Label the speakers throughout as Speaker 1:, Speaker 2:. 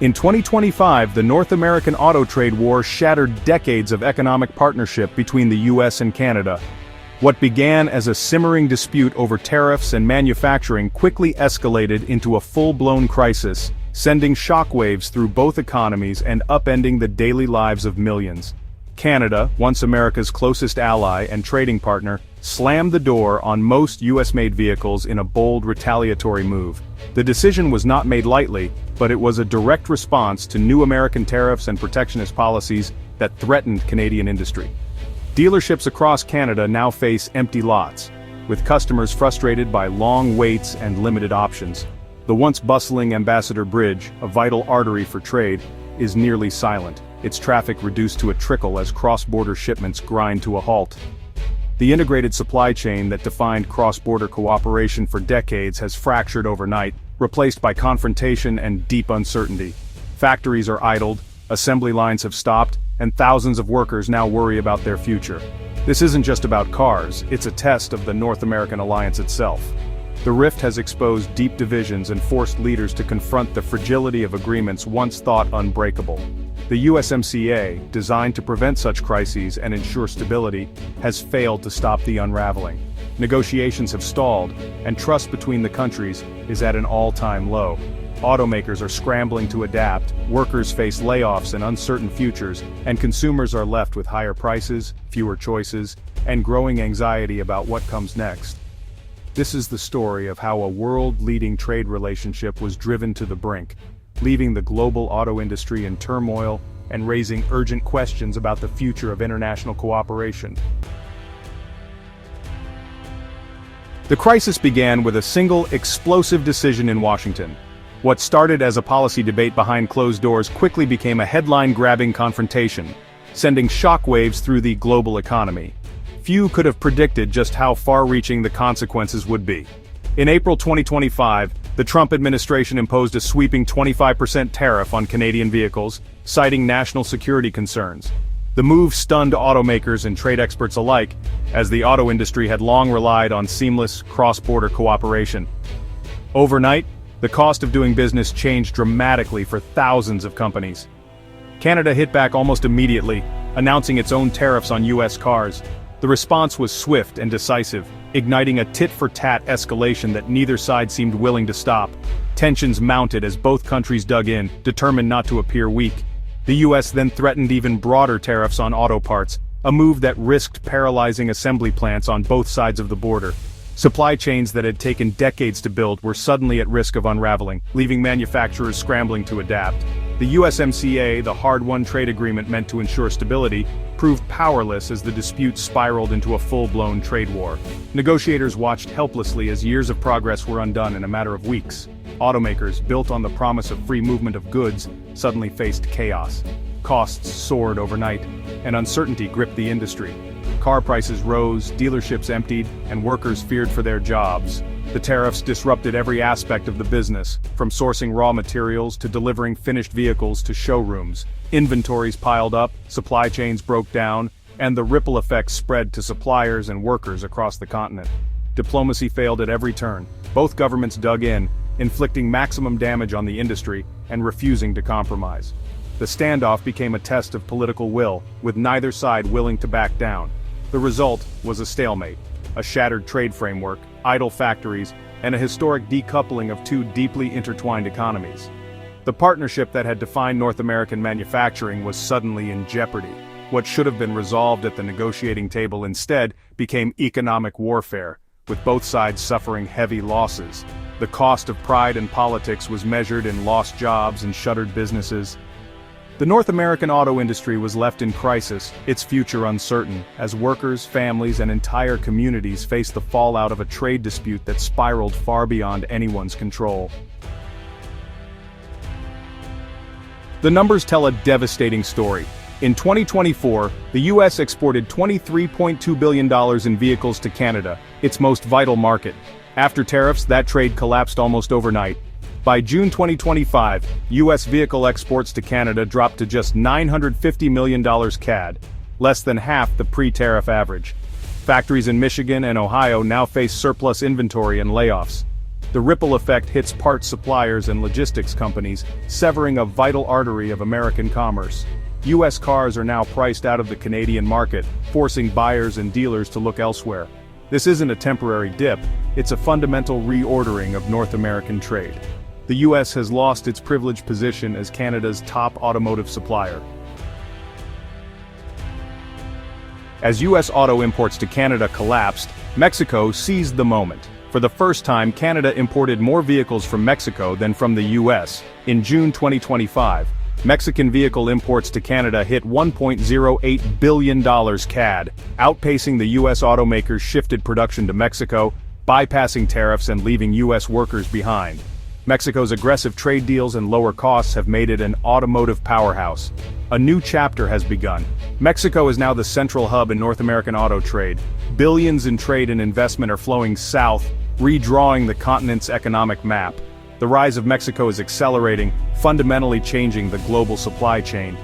Speaker 1: In 2025, the North American auto trade war shattered decades of economic partnership between the US and Canada. What began as a simmering dispute over tariffs and manufacturing quickly escalated into a full-blown crisis, sending shockwaves through both economies and upending the daily lives of millions. Canada, once America's closest ally and trading partner, slammed the door on most US-made vehicles in a bold retaliatory move. The decision was not made lightly, but it was a direct response to new American tariffs and protectionist policies that threatened Canadian industry. Dealerships across Canada now face empty lots, with customers frustrated by long waits and limited options. The once bustling Ambassador Bridge, a vital artery for trade, is nearly silent, its traffic reduced to a trickle as cross-border shipments grind to a halt. The integrated supply chain that defined cross-border cooperation for decades has fractured overnight, replaced by confrontation and deep uncertainty. Factories are idled, assembly lines have stopped, and thousands of workers now worry about their future. This isn't just about cars, it's a test of the North American alliance itself. The rift has exposed deep divisions and forced leaders to confront the fragility of agreements once thought unbreakable. The USMCA, designed to prevent such crises and ensure stability, has failed to stop the unraveling. Negotiations have stalled, and trust between the countries is at an all-time low. Automakers are scrambling to adapt, workers face layoffs and uncertain futures, and consumers are left with higher prices, fewer choices, and growing anxiety about what comes next. This is the story of how a world-leading trade relationship was driven to the brink, leaving the global auto industry in turmoil and raising urgent questions about the future of international cooperation. The crisis began with a single, explosive decision in Washington. What started as a policy debate behind closed doors quickly became a headline-grabbing confrontation, sending shockwaves through the global economy. Few could have predicted just how far-reaching the consequences would be. In April 2025, the Trump administration imposed a sweeping 25% tariff on Canadian vehicles, citing national security concerns. The move stunned automakers and trade experts alike, as the auto industry had long relied on seamless, cross-border cooperation. Overnight, the cost of doing business changed dramatically for thousands of companies. Canada hit back almost immediately, announcing its own tariffs on US cars. The response was swift and decisive, igniting a tit-for-tat escalation that neither side seemed willing to stop. Tensions mounted as both countries dug in, determined not to appear weak. The US then threatened even broader tariffs on auto parts, a move that risked paralyzing assembly plants on both sides of the border. Supply chains that had taken decades to build were suddenly at risk of unraveling, leaving manufacturers scrambling to adapt. The USMCA, the hard-won trade agreement meant to ensure stability, proved powerless as the dispute spiraled into a full-blown trade war. Negotiators watched helplessly as years of progress were undone in a matter of weeks. Automakers, built on the promise of free movement of goods, suddenly faced chaos. Costs soared overnight, and uncertainty gripped the industry. Car prices rose, dealerships emptied, and workers feared for their jobs. The tariffs disrupted every aspect of the business, from sourcing raw materials to delivering finished vehicles to showrooms. Inventories piled up, supply chains broke down, and the ripple effects spread to suppliers and workers across the continent. Diplomacy failed at every turn. Both governments dug in, inflicting maximum damage on the industry and refusing to compromise. The standoff became a test of political will, with neither side willing to back down. The result was a stalemate, a shattered trade framework, idle factories, and a historic decoupling of two deeply intertwined economies. The partnership that had defined North American manufacturing was suddenly in jeopardy. What should have been resolved at the negotiating table instead became economic warfare, with both sides suffering heavy losses. The cost of pride and politics was measured in lost jobs and shuttered businesses. The North American auto industry was left in crisis, its future uncertain, as workers, families, and entire communities faced the fallout of a trade dispute that spiraled far beyond anyone's control. The numbers tell a devastating story. In 2024, the US exported $23.2 billion in vehicles to Canada, its most vital market. After tariffs, that trade collapsed almost overnight. By June 2025, US vehicle exports to Canada dropped to just $950 million CAD, less than half the pre-tariff average. Factories in Michigan and Ohio now face surplus inventory and layoffs. The ripple effect hits parts suppliers and logistics companies, severing a vital artery of American commerce. US cars are now priced out of the Canadian market, forcing buyers and dealers to look elsewhere. This isn't a temporary dip, it's a fundamental reordering of North American trade. The US has lost its privileged position as Canada's top automotive supplier. As US auto imports to Canada collapsed, Mexico seized the moment. For the first time, Canada imported more vehicles from Mexico than from the US. In June 2025, Mexican vehicle imports to Canada hit $1.08 billion CAD, outpacing the US automakers shifted production to Mexico, bypassing tariffs and leaving US workers behind. Mexico's aggressive trade deals and lower costs have made it an automotive powerhouse. A new chapter has begun. Mexico is now the central hub in North American auto trade. Billions in trade and investment are flowing south, redrawing the continent's economic map. The rise of Mexico is accelerating, fundamentally changing the global supply chain.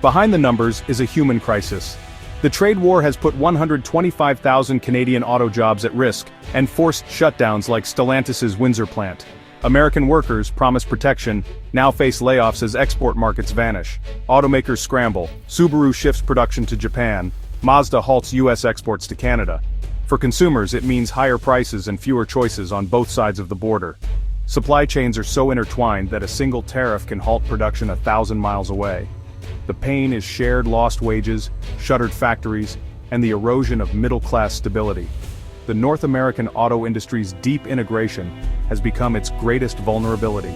Speaker 1: Behind the numbers is a human crisis. The trade war has put 125,000 Canadian auto jobs at risk, and forced shutdowns like Stellantis's Windsor plant. American workers, promised protection, now face layoffs as export markets vanish. Automakers scramble, Subaru shifts production to Japan, Mazda halts US exports to Canada. For consumers, it means higher prices and fewer choices on both sides of the border. Supply chains are so intertwined that a single tariff can halt production 1,000 miles away. The pain is shared lost wages, shuttered factories, and the erosion of middle-class stability. The North American auto industry's deep integration has become its greatest vulnerability.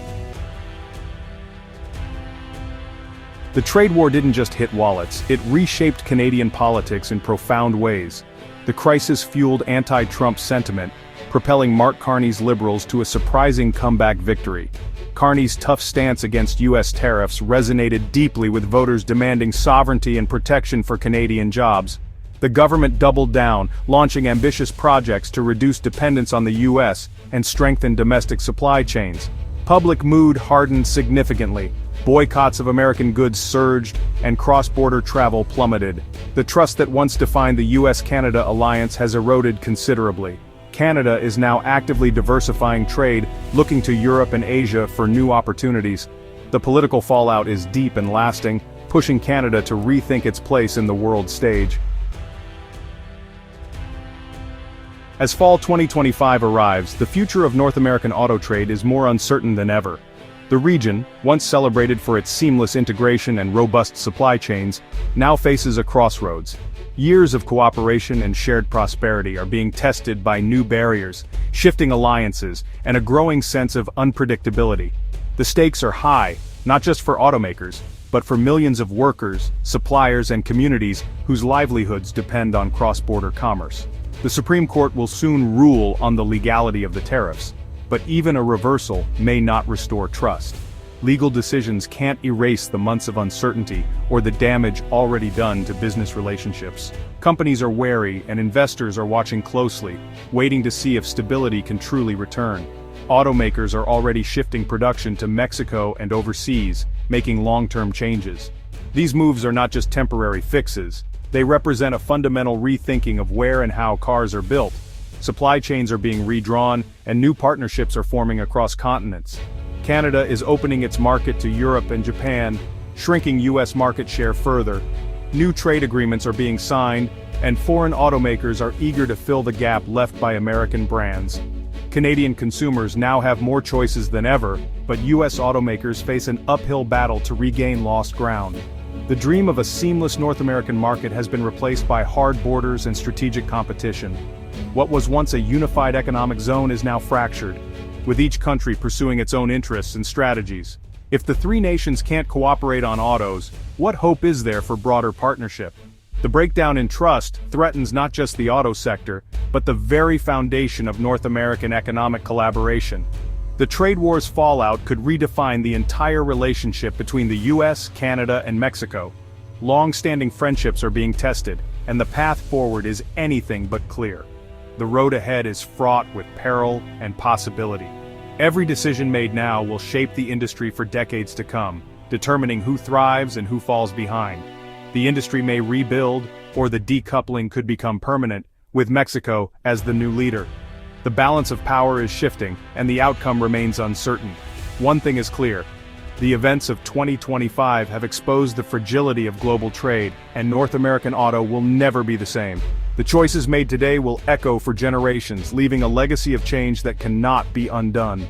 Speaker 1: The trade war didn't just hit wallets, it reshaped Canadian politics in profound ways. The crisis fueled anti-Trump sentiment, propelling Mark Carney's Liberals to a surprising comeback victory. Carney's tough stance against US tariffs resonated deeply with voters demanding sovereignty and protection for Canadian jobs. The government doubled down, launching ambitious projects to reduce dependence on the US and strengthen domestic supply chains. Public mood hardened significantly. Boycotts of American goods surged, and cross-border travel plummeted. The trust that once defined the US-Canada alliance has eroded considerably. Canada is now actively diversifying trade, looking to Europe and Asia for new opportunities. The political fallout is deep and lasting, pushing Canada to rethink its place in the world stage. As fall 2025 arrives, the future of North American auto trade is more uncertain than ever. The region, once celebrated for its seamless integration and robust supply chains, now faces a crossroads. Years of cooperation and shared prosperity are being tested by new barriers, shifting alliances, and a growing sense of unpredictability. The stakes are high, not just for automakers, but for millions of workers, suppliers, and communities whose livelihoods depend on cross-border commerce. The Supreme Court will soon rule on the legality of the tariffs, but even a reversal may not restore trust. Legal decisions can't erase the months of uncertainty or the damage already done to business relationships. Companies are wary and investors are watching closely, waiting to see if stability can truly return. Automakers are already shifting production to Mexico and overseas, making long-term changes. These moves are not just temporary fixes, they represent a fundamental rethinking of where and how cars are built. Supply chains are being redrawn, and new partnerships are forming across continents. Canada is opening its market to Europe and Japan, shrinking US market share further. New trade agreements are being signed, and foreign automakers are eager to fill the gap left by American brands. Canadian consumers now have more choices than ever, but US automakers face an uphill battle to regain lost ground. The dream of a seamless North American market has been replaced by hard borders and strategic competition. What was once a unified economic zone is now fractured, with each country pursuing its own interests and strategies. If the three nations can't cooperate on autos, what hope is there for broader partnership? The breakdown in trust threatens not just the auto sector, but the very foundation of North American economic collaboration. The trade war's fallout could redefine the entire relationship between the US, Canada, and Mexico. Long-standing friendships are being tested, and the path forward is anything but clear. The road ahead is fraught with peril and possibility. Every decision made now will shape the industry for decades to come, determining who thrives and who falls behind. The industry may rebuild, or the decoupling could become permanent, with Mexico as the new leader. The balance of power is shifting, and the outcome remains uncertain. One thing is clear. The events of 2025 have exposed the fragility of global trade, and North American auto will never be the same. The choices made today will echo for generations, leaving a legacy of change that cannot be undone.